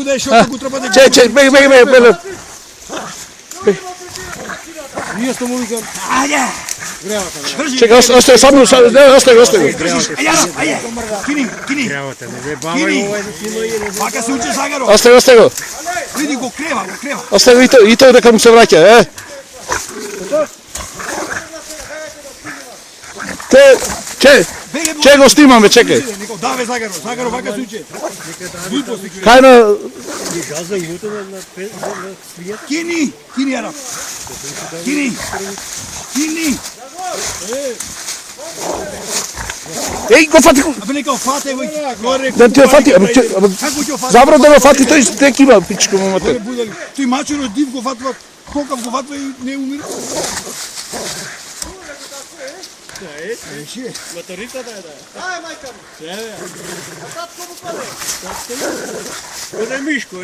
bude što го treba да... Беги. Ние сте му викам. Ајде. Чекай, остави само, остави. Ајде. Кини. Гревата, не бе баба и ова Вака се учи Загаро. Остави го. Види го крева. Остави и тој дека му се враќа, Че го снимаме, чекај. Даве Загаро вака се учи. Кај на... газа и луто на свијат. Кини араб. Кини. Еј, го фати. Абе нека фате горе. Да ти фати, Како ќе фати? забра да го фати, тој тек има пичко момате. Тој мачуро див го фатва, колкав го фатва и не умира. Моторица да е. Ај мајка ми. Татко му паде. Оде Мишко,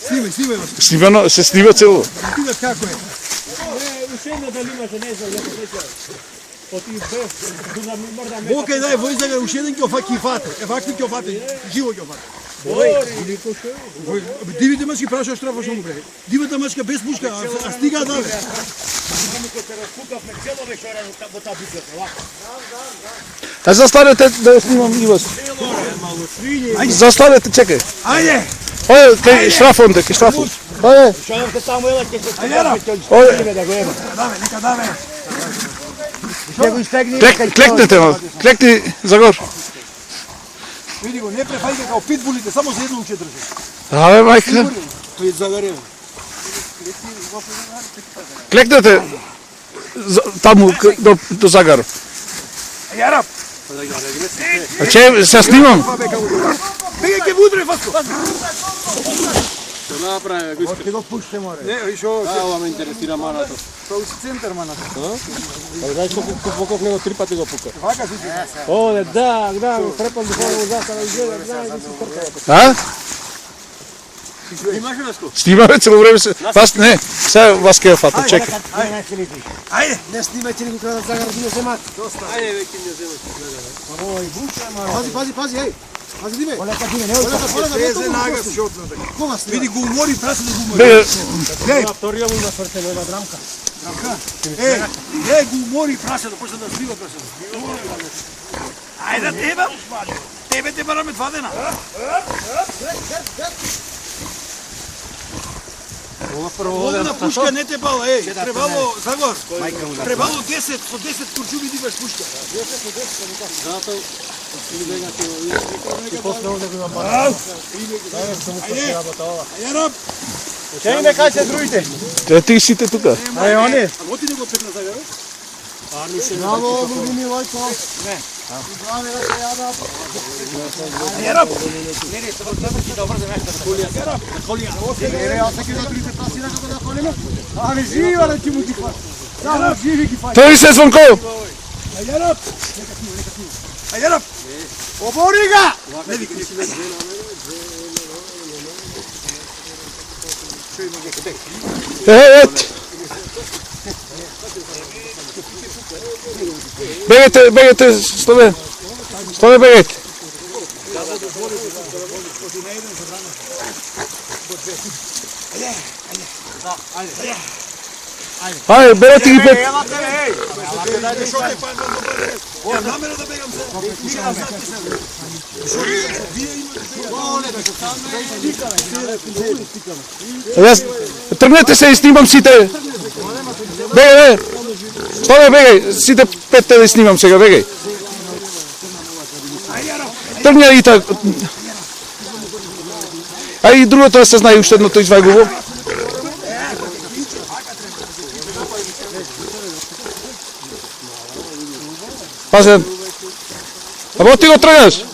Сниме. Снимано, се снима цело. Видаш како е. Ушено дали имаше, не знам, како рече. Оти бев, да ми мрда ме. Бока дај вој Загаро уште еден ќе фати фате. Вакви ќе фате, живо ќе фате. Или коше? Дивите мачки прашаш штрафа што му бре. Дивата мачка без пушка, а стига да. Како се распукавме цело вечера во таа битка. А застанете да снимам и вас. Застанете, чекај. Ајде. Ој, кај штрафон, кај штрафон. Ој, Шавте таму ела ќе се Ајде. да го ема. Нека даве. Ќе го истегни. клекнете, клекни Загор. Види го, не префајка као питбулите, само за едно уче држи. Абе, мајка. Тој Загарев. Клекнете таму до Загар. Јарап. А че се снимам? Бега ќе вудре Васко. Што направи, го искаш? Ќе го пуште море. Не, шо? Ова ме интересира манато. Тоа си центар манато. Знаеш колку него 3 пати го пука. Вака си. Оде, да, препам до хора застава и гледа, да се трка. А? Имаш Васко? Снимаме цело време се. Вас не, се вас ке фата, чекај. Ајде. Не снимајте ни го кога Загар ги земат. Ајде, веќе не земаш. Пази, еј. Пази диме. Олека диме, не олека. Deze naga шотно така. Кога сте? Види го умори, праси да го умори. Бе, Вториот има свртено една драмка. Го умори, праси да почне да свива праси. Ајде тебе. Тебе бараме 2 дена. Овна пушка не те бала, требало, Загор, требало 10, со 10 курчуби диваш пушка. После овде го има. Јарап, Ќе име кај се другите? ти сите тука. Ај они. готи не го петна Загор? Браво, големи лајко. Јарап, Ами жива да ти му ти фат. Само живи ги фат. Тој се звонко. Јарап, Обори га! не вика. Бегете, стове, бегете. Ајде, берете ги пет. Намера да бегам Тргнете се и снимам сите. Бегај, стове, бегај, сите петте да снимам сега, бегај. Тргня и така. А и другото да се знае уште едното извајгово. Пазен. Або ти го тргаш?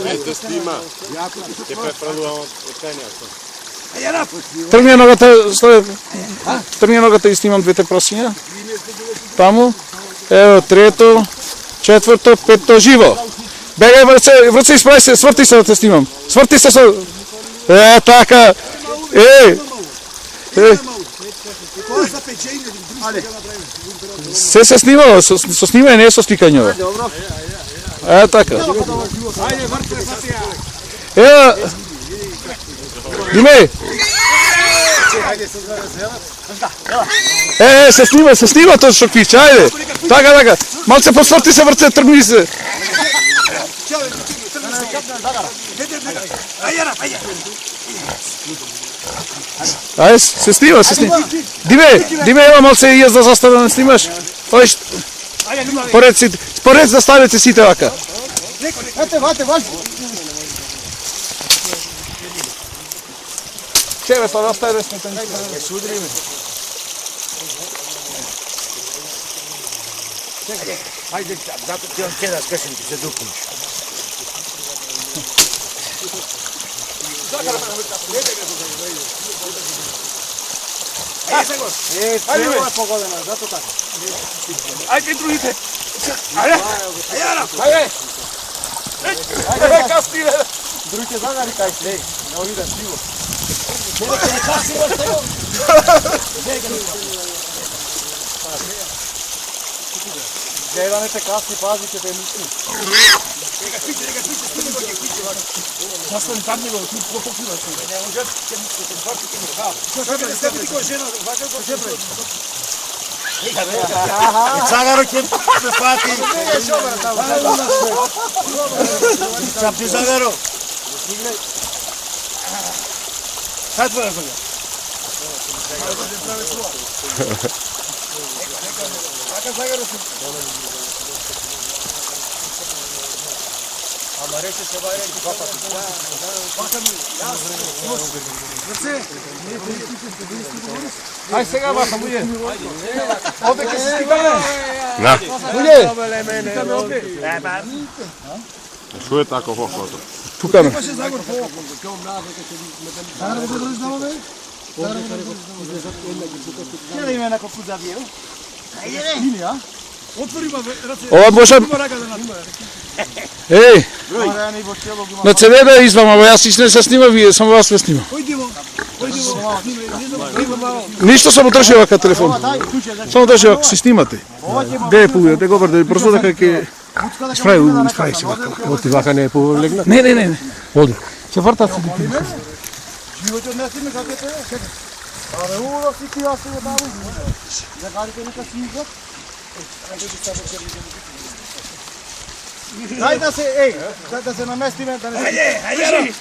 Ето снима. Те преправувам од кањето. Тргни ногата, стове. Тргни ногата и снимам двете просиња. Таму. Ево, трето, четврто, петто, живо. Бегај врце испрај се, сврти се да те снимам. Сврти се со... така. Се снимало, со снимање не е со стикање. Така. Ајде, врте, Ева, Dime! Se snima to što piće, ajde! Така. Малце посвърти се върце, тръгни се! Ajde, se snima. Dime, ima малце и да застава да не снимаш. Според заставите сите вака. Чеве, па остави сме там. Судриме. Ajde, zato ti on kedaš kašem ti se dupuniš. Ajde, ovo je pogodeno, zato tako. Ajde, drugite. Ajde, kasnije. Drugite zagari kaj se, ne ovida sivo. Gledajte kasni, pazite da je misli. Neka piće. Sastani tam nego, tu pokrivaš. Ne može, će mi se shvatiti mu kao. Šta bi ti koja žena, ovakav koja žena? Zagaro će se shvati. Čap ti Zagaro. Sad tvoja Zagaro. Zagaro se. Ama reče se ovaj reči papati. Baka mi, Aj сега баха, бује. Овде ке се стигаме. На. Бује. Що е тако хохото? Тука ме. Ја да има некој пут за вие. Ајде. Отвори ма раце. Ова може... Ей! На CD да извам, ама јас не се снима, вие само вас ме снима. Ништо само држи вака телефон. Само држи вака, се снимате. Де е пулија, де го врде, брзо дека ќе... Исправи се вака. Оти вака не е повлегна? Не. Оди. Ќе вртат се дити. Животот не сниме како е. Абе, уро си ти јас го давам. За гарите нека снимат. Дай да се, да се наместиме, да не се... Ајде,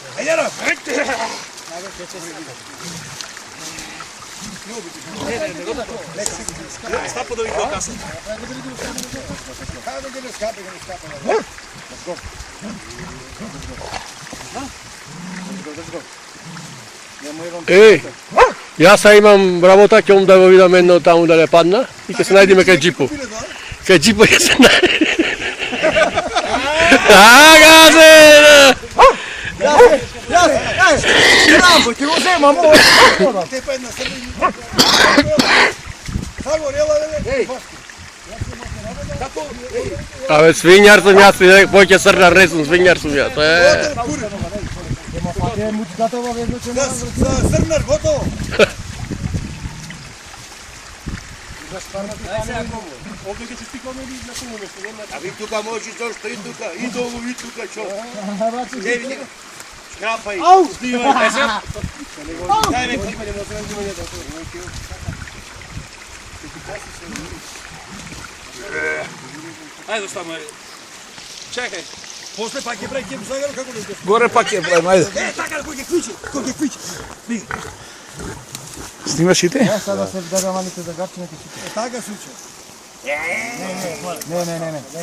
Стапо да ви го касам. Ej, ja sa imam работа, ќе да го видам едно таму да не падна и ќе се најдеме кај джипо. Кај джипо ќе се најдеме. Ага се! Рамбо, ќе го земам ово. Те па една срна. Абе, свињар сум јас, поќе срна ресум, свињар сум јас. Срнар, готово. Ovdje će se stikla ne na komu mjestu. A vi tuka moći to što i tuka, i dovu i tuka čo. Škrapaj. Au! Snimaj. Daj neko snimanje, možda nam snimanje da to. Ajde, stamo. Čekaj. После пак je braj kjem Zagaro, kako ne Горе пак е, ајде. Така, кој ќе квиче. Снимаш и те? Ја сега се дава малите загарчине ќе си. Така случај. Не.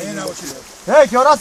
Не научи. Е, ќе